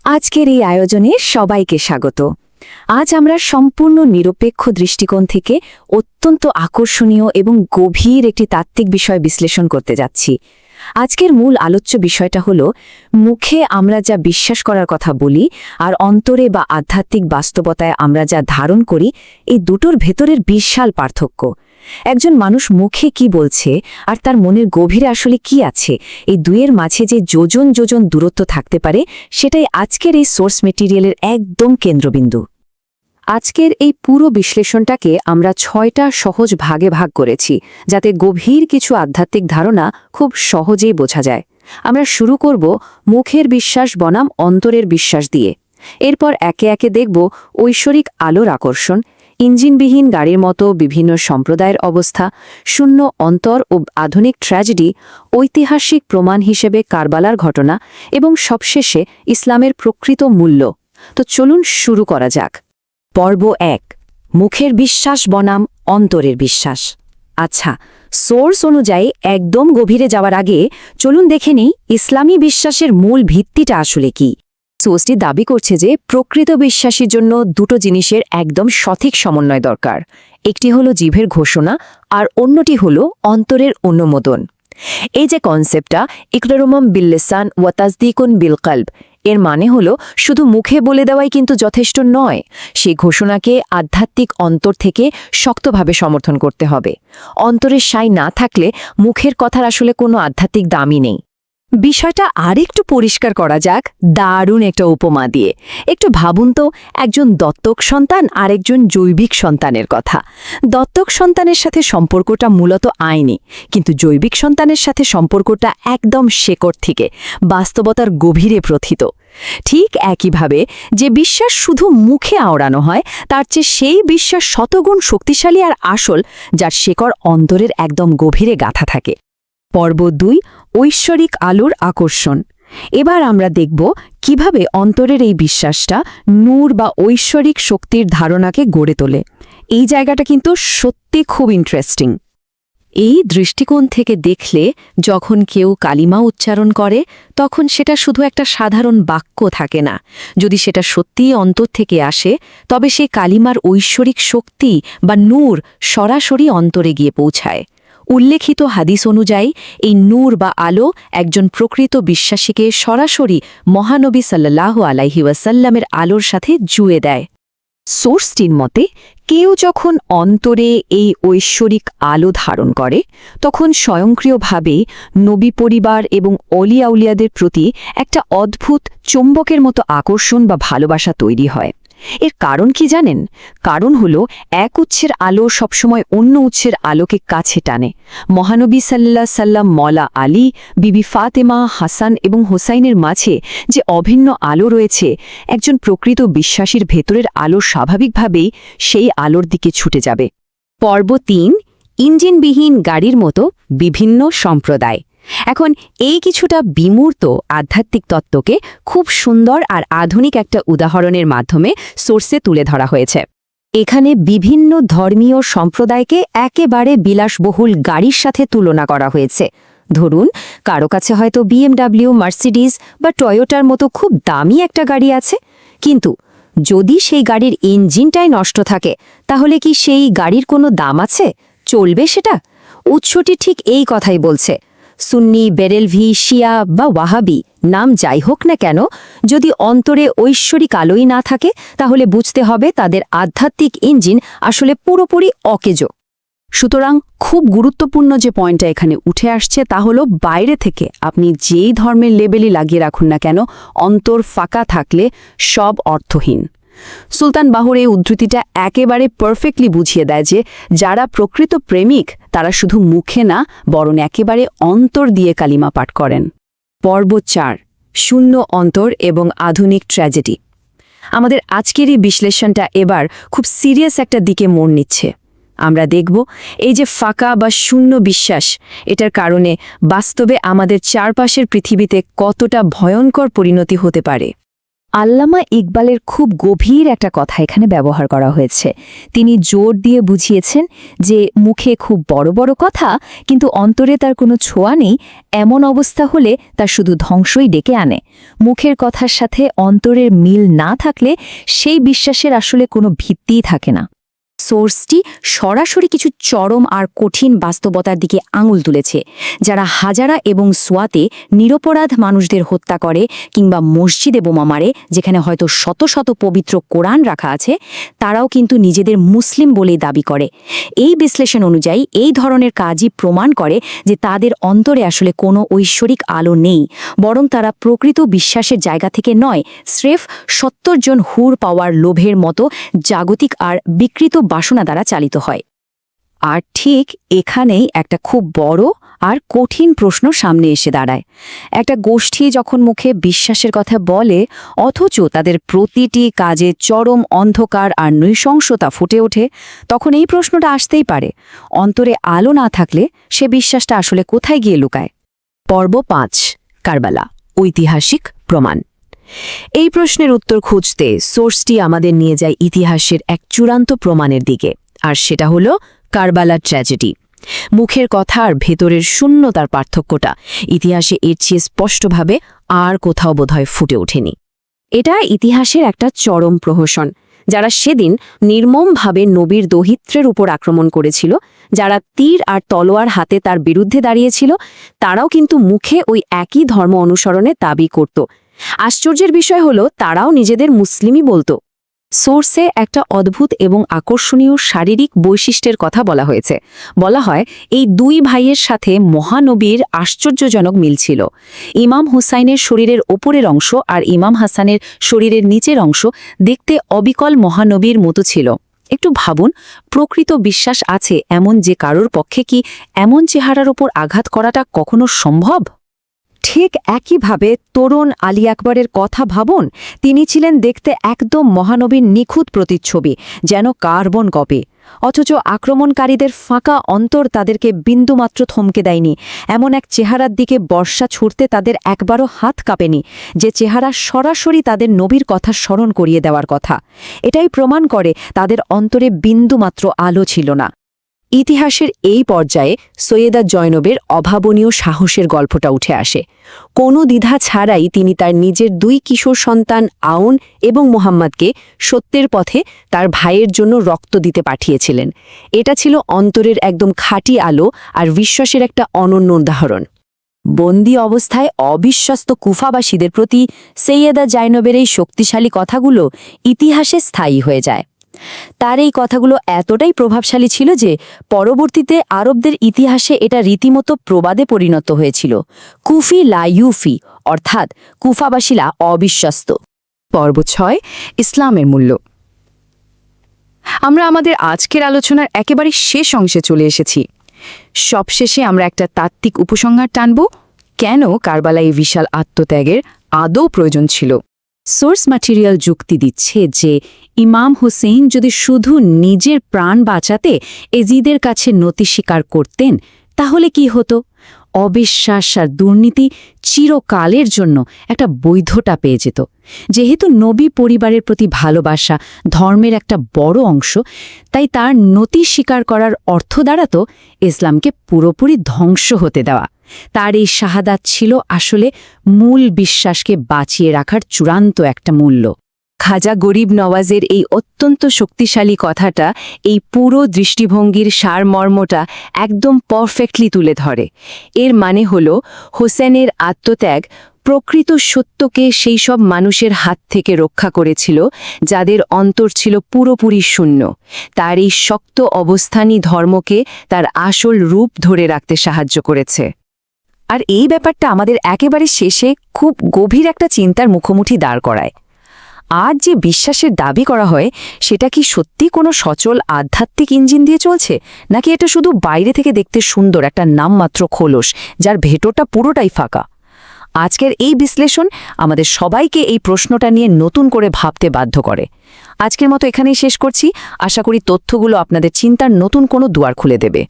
আজকের এই আয়োজনে সবাইকে স্বাগত। আজ আমরা সম্পূর্ণ নিরপেক্ষ দৃষ্টিকোণ থেকে অত্যন্ত আকর্ষণীয় এবং গভীর একটি তাত্ত্বিক বিষয় বিশ্লেষণ করতে যাচ্ছি। আজকের মূল আলোচ্য বিষয়টা হলো মুখে আমরা যা বিশ্বাস করার কথা বলি আর অন্তরে বা আধ্যাত্মিক বাস্তবতায় আমরা যা ধারণ করি, এই দুটোর ভেতরের বিশাল পার্থক্য। একজন মানুষ মুখে কি বলছে আর তার মনের গভীরে আসলে কি আছে, এই দুয়ের মাঝে যে যোজন যোজন দূরত্ব থাকতে পারে, সেটাই আজকের এই সোর্স মেটেরিয়ালের একদম কেন্দ্রবিন্দু। আজকের এই পুরো বিশ্লেষণটাকে আমরা 6টা সহজ ভাগে ভাগ করেছি, যাতে গভীর কিছু আধ্যাত্মিক ধারণা খুব সহজেই বোঝা যায়। আমরা শুরু করব মুখের বিশ্বাস বনাম অন্তরের বিশ্বাস দিয়ে। এরপর একে একে দেখব ঐশ্বরিক আলোর আকর্ষণ, ইঞ্জিনবিহীন গাড়ির মতো বিভিন্ন সম্প্রদায়ের অবস্থা, শূন্য অন্তর ও আধুনিক ট্র্যাজেডি, ঐতিহাসিক প্রমাণ হিসেবে কারবালার ঘটনা এবং সবশেষে ইসলামের প্রকৃত মূল্য। তো চলুন শুরু করা যাক। পর্ব 1, মুখের বিশ্বাস বনাম অন্তরের বিশ্বাস। আচ্ছা, সোর্স অনুযায়ী একদম গভীরে যাওয়ার আগে চলুন দেখে নিই ইসলামী বিশ্বাসের মূল ভিত্তিটা আসলে কি। সোর্সটি দাবি করছে যে প্রকৃত বিশ্বাসীর জন্য দুটো জিনিসের একদম সঠিক সমন্বয় দরকার। একটি হলো জিভের ঘোষণা আর অন্যটি হলো অন্তরের অনুমোদন। এই যে কনসেপ্টটা ইকরারুম বিল্লিসান ওয়া তাসদীকুন বিল কলব, এর মানে হলো শুধু মুখে বলে দেওয়াই কিন্তু যথেষ্ট নয়, সেই ঘোষণাকে আধ্যাত্মিক অন্তর থেকে শক্তভাবে সমর্থন করতে হবে। অন্তরের সাই না থাকলে মুখের কথার আসলে কোনো আধ্যাত্মিক দামই নেই। বিষয়টা আরেকটু পরিষ্কার করা যাক দারুণ একটা উপমা দিয়ে। একটু ভাবুন তো, একজন দত্তক সন্তান আর একজন জৈবিক সন্তানের কথা। দত্তক সন্তানের সাথে সম্পর্কটা মূলত আইনি, কিন্তু জৈবিক সন্তানের সাথে সম্পর্কটা একদম শেকড় থেকে বাস্তবতার গভীরে প্রথিত। ঠিক একইভাবে যে বিশ্বাস শুধু মুখে আওড়ানো হয়, তার চেয়ে সেই বিশ্বাস শতগুণ শক্তিশালী আর আসল, যার শেকড় অন্তরের একদম গভীরে গাঁথা থাকে। পর্ব 2, ঐশ্বরিক আলোর আকর্ষণ। এবার আমরা দেখব কিভাবে অন্তরের এই বিশ্বাসটা নূর বা ঐশ্বরিক শক্তির ধারণাকে গড়ে তোলে। এই জায়গাটা কিন্তু সত্যি খুব ইন্টারেস্টিং। এই দৃষ্টিকোণ থেকে দেখলে যখন কেউ কালিমা উচ্চারণ করে, তখন সেটা শুধু একটা সাধারণ বাক্য থাকে না। যদি সেটা সত্যিই অন্তর থেকে আসে, তবে সেই কালিমার ঐশ্বরিক শক্তি বা নূর সরাসরি অন্তরে গিয়ে পৌঁছায়। উল্লেখিত হাদিস অনুযায়ী এই নূর বা আলো একজন প্রকৃত বিশ্বাসীকে সরাসরি মহানবী সাল্লাল্লাহু আলাইহি ওয়াসাল্লামের আলোর সাথে জুড়ে দেয়। সোর্সটির মতে কেউ যখন অন্তরে এই ঐশ্বরিক আলো ধারণ করে, তখন স্বয়ংক্রিয়ভাবে নবী পরিবার এবং অলিয়া উলিয়াদের প্রতি একটা অদ্ভুত চুম্বকের মতো আকর্ষণ বা ভালোবাসা তৈরি হয়। এর কারণ কি জানেন? কারণ হলো এক উৎসের আলো সবসময় অন্য উৎসের আলোকে কাছে টানে। মহানবী সাল্লাল্লাহু আলাইহি সাল্লাম, মওলা আলী, বিবি ফাতেমা, হাসান এবং হোসাইনের মাঝে যে অভিন্ন আলো রয়েছে, একজন প্রকৃত বিশ্বাসীর ভেতরের আলো স্বাভাবিকভাবেই সেই আলোর দিকে ছুটে যাবে। পর্ব 3, ইঞ্জিনবিহীন গাড়ির মতো বিভিন্ন সম্প্রদায়। এখন এই কিছুটা বিমূর্ত আধ্যাত্মিক তত্ত্বকে খুব সুন্দর আর আধুনিক একটা উদাহরণের মাধ্যমে সোর্সে তুলে ধরা হয়েছে। এখানে বিভিন্ন ধর্মীয় সম্প্রদায়কে একেবারে বিলাসবহুল গাড়ির সাথে তুলনা করা হয়েছে। ধরুন, কারো কাছে হয়তো BMW, মার্সিডিজ বা টয়োটার মতো খুব দামি একটা গাড়ি আছে, কিন্তু যদি সেই গাড়ির ইঞ্জিনটাই নষ্ট থাকে, তাহলে কি সেই গাড়ির কোনো দাম আছে? চলবে সেটা? উৎসটি ঠিক এই কথাই বলছে। সুন্নি, বেরেলভি, শিয়া বা ওয়াহাবি নাম যাই হোক না কেন, যদি অন্তরে ঐশ্বরিক আলোই না থাকে, তাহলে বুঝতে হবে তাদের আধ্যাত্মিক ইঞ্জিন আসলে পুরোপুরি অকেজো। সুতরাং খুব গুরুত্বপূর্ণ যে পয়েন্টটা এখানে উঠে আসছে, তা হলো বাইরে থেকে আপনি যেই ধর্মের লেবেলই লাগিয়ে রাখুন না কেন, অন্তর ফাঁকা থাকলে সব অর্থহীন। সুলতান বাহর এই উদ্ধৃতিটা একেবারে পারফেক্টলি বুঝিয়ে দেয় যে যারা প্রকৃত প্রেমিক, তারা শুধু মুখে না, বরং একেবারে অন্তর দিয়ে কালিমা পাঠ করেন। পর্ব 4, শূন্য অন্তর এবং আধুনিক ট্র্যাজেডি। আমাদের আজকের এই বিশ্লেষণটা এবার খুব সিরিয়াস একটা দিকে মোড় নিচ্ছে। আমরা দেখব এই যে ফাঁকা বা শূন্য বিশ্বাস, এটার কারণে বাস্তবে আমাদের চারপাশের পৃথিবীতে কতটা ভয়ঙ্কর পরিণতি হতে পারে। আল্লামা ইকবালের খুব গভীর একটা কথা এখানে ব্যবহার করা হয়েছে। তিনি জোর দিয়ে বুঝিয়েছেন যে মুখে খুব বড় বড় কথা কিন্তু অন্তরে তার কোনো ছোঁয়া নেই, এমন অবস্থা হলে তা শুধু ধ্বংসই ডেকে আনে। মুখের কথার সাথে অন্তরের মিল না থাকলে সেই বিশ্বাসের আসলে কোনো ভিত্তিই থাকে না। সোর্সটি সরাসরি কিছু চরম আর কঠিন বাস্তবতার দিকে আঙুল তুলেছে। যারা হাজারা এবং সোয়াতে নিরপরাধ মানুষদের হত্যা করে কিংবা মসজিদে বোমা মারে, যেখানে হয়তো শত শত পবিত্র কোরআন রাখা আছে, তারাও কিন্তু নিজেদের মুসলিম বলেই দাবি করে। এই বিশ্লেষণ অনুযায়ী এই ধরনের কাজই প্রমাণ করে যে তাদের অন্তরে আসলে কোনো ঐশ্বরিক আলো নেই, বরং তারা প্রকৃত বিশ্বাসের জায়গা থেকে নয়, স্রেফ ৭০ জন হুর পাওয়ার লোভের মতো জাগতিক আর বিকৃত বাসনা দ্বারা চালিত হয়। আর ঠিক এখানেই একটা খুব বড় আর কঠিন প্রশ্ন সামনে এসে দাঁড়ায়। একটা গোষ্ঠী যখন মুখে বিশ্বাসের কথা বলে অথচ তাদের প্রতিটি কাজে চরম অন্ধকার আর নৃশংসতা ফুটে ওঠে, তখন এই প্রশ্নটা আসতেই পারে, অন্তরে আলো না থাকলে সে বিশ্বাসটা আসলে কোথায় গিয়ে লুকায়? পর্ব ৫, কারবালা, ঐতিহাসিক প্রমাণ। এই প্রশ্নের উত্তর খুঁজতে সোর্সটি আমাদের নিয়ে যায় ইতিহাসের এক চূড়ান্ত প্রমাণের দিকে, আর সেটা হলো কারবালার ট্র্যাজেডি। মুখের কথা আর ভেতরের শূন্যতার পার্থক্যটা ইতিহাসে এর চেয়ে স্পষ্টভাবে আর কোথাও বোধহয় ফুটে ওঠেনি। এটা ইতিহাসের একটা চরম প্রহসন। যারা সেদিন নির্মমভাবে নবীর দৌহিত্রের উপর আক্রমণ করেছিল, যারা তীর আর তলোয়ার হাতে তার বিরুদ্ধে দাঁড়িয়েছিল, তারাও কিন্তু মুখে ওই একই ধর্ম অনুসরণের দাবি করত। আশ্চর্যের বিষয় হলো তারাও নিজেদের মুসলিমই বলতো। সোর্সে একটা অদ্ভুত এবং আকর্ষণীয় শারীরিক বৈশিষ্ট্যের কথা বলা হয়েছে। বলা হয় এই দুই ভাইয়ের সাথে মহানবীর আশ্চর্যজনক মিল ছিল। ইমাম হুসাইনের শরীরের ওপরের অংশ আর ইমাম হাসানের শরীরের নিচের অংশ দেখতে অবিকল মহানবীর মতো ছিল। একটু ভাবুন, প্রকৃত বিশ্বাস আছে এমন যে কারোর পক্ষে কি এমন চেহারার ওপর আঘাত করাটা কখনো সম্ভব? ঠিক একইভাবে তরুণ আলী আকবরের কথা ভাবুন। তিনি ছিলেন দেখতে একদম মহানবীর নিখুঁত প্রতিচ্ছবি, যেন কার্বন কপি। অথচ আক্রমণকারীদের ফাঁকা অন্তর তাদেরকে বিন্দুমাত্র থমকে দেয়নি। এমন এক চেহারার দিকে বর্ষা ছুটতে তাদের একবারও হাত কাঁপেনি, যে চেহারা সরাসরি তাদের নবীর কথা স্মরণ করিয়ে দেওয়ার কথা। এটাই প্রমাণ করে তাদের অন্তরে বিন্দুমাত্র আলো ছিল না। ইতিহাসের এই পর্যায়ে সৈয়দা জয়নবের অভাবনীয় সাহসের গল্পটা উঠে আসে। কোনো দ্বিধা ছাড়াই তিনি তার নিজের 2 কিশোর সন্তান আউন এবং মুহাম্মদকে সত্যের পথে তার ভাইয়ের জন্য রক্ত দিতে পাঠিয়েছিলেন। এটা ছিল অন্তরের একদম খাঁটি আলো আর বিশ্বাসের একটা অনন্য উদাহরণ। বন্দী অবস্থায় অবিশ্বস্ত কুফাবাসীদের প্রতি সৈয়দা জয়নবের এই শক্তিশালী কথাগুলো ইতিহাসে স্থায়ী হয়ে যায়। তার এই কথাগুলো এতটাই প্রভাবশালী ছিল যে পরবর্তীতে আরবদের ইতিহাসে এটা রীতিমতো প্রবাদে পরিণত হয়েছিল। কুফি লা ইউফি, অর্থাৎ কুফাবাসীরা অবিশ্বস্ত। পর্ব ৬, ইসলামের মূল্য। আমরা আমাদের আজকের আলোচনার একেবারে শেষ অংশে চলে এসেছি। সবশেষে আমরা একটা তাত্ত্বিক উপসংহার টানব, কেন কারবালায় বিশাল আত্মত্যাগের আদৌ প্রয়োজন ছিল। সোর্স ম্যাটেরিয়াল যুক্তি দিচ্ছে যে ইমাম হুসেইন যদি শুধু নিজের প্রাণ বাঁচাতে এজিদের কাছে নতি স্বীকার করতেন, তাহলে কি হতো? অবিশ্বাস আর দুর্নীতি চিরকালের জন্য একটা বৈধতা পেয়ে যেত। যেহেতু নবী পরিবারের প্রতি ভালোবাসা ধর্মের একটা বড় অংশ, তাই তার নতি স্বীকার করার অর্থ দাঁড়াতো ইসলামকে পুরোপুরি ধ্বংস হতে দেওয়া। তার এই শাহাদাত ছিল আসলে মূল বিশ্বাসকে বাঁচিয়ে রাখার চূড়ান্ত একটা মূল্য। খাজা গরিব নওয়াজের এই অত্যন্ত শক্তিশালী কথাটা এই পুরো দৃষ্টিভঙ্গির সারমর্মটা একদম পারফেক্টলি তুলে ধরে। এর মানে হল হোসেনের আত্মত্যাগ প্রকৃত সত্যকে সেই সব মানুষের হাত থেকে রক্ষা করেছিল যাদের অন্তর ছিল পুরোপুরি শূন্য। তার এই শক্ত অবস্থানই ধর্মকে তার আসল রূপ ধরে রাখতে সাহায্য করেছে। আর এই ব্যাপারটা আমাদের একেবারে শেষে খুব গভীর একটা চিন্তার মুখোমুখি দাঁড় করায়। আজ যে বিশ্বাসের দাবি করা হয়, সেটা কি সত্যি কোনো সচল আধ্যাত্মিক ইঞ্জিন দিয়ে চলছে, নাকি এটা শুধু বাইরে থেকে দেখতে সুন্দর একটা নামমাত্র খোলস যার ভেতরটা পুরোটাই ফাঁকা? আজকের এই বিশ্লেষণ আমাদের সবাইকে এই প্রশ্নটা নিয়ে নতুন করে ভাবতে বাধ্য করে। আজকের মতো এখানেই শেষ করছি। আশা করি তথ্যগুলো আপনাদের চিন্তার নতুন কোনো দুয়ার খুলে দেবে।